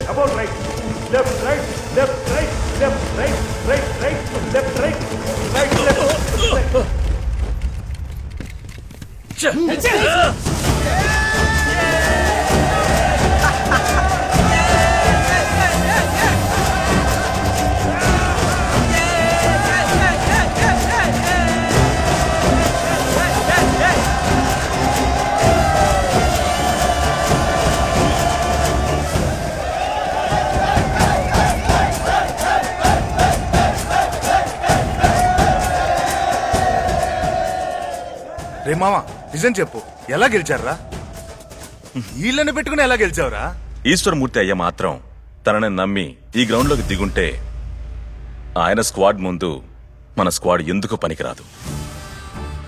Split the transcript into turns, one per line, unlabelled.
About right, left, right, left, right, left, right, right, right, left, right, right, left, right.
రే మామ నిజం చెప్పు, ఎలా గెలిచారా? వీళ్ళని పెట్టుకుని ఎలా గెలిచావురా?
ఈశ్వరమూర్తి అయ్య మాత్రం తనని నమ్మి ఈ గ్రౌండ్ లోకి దిగుంటే ఆయన స్క్వాడ్ ముందు మన స్క్వాడ్ ఎందుకు పనికిరాదు.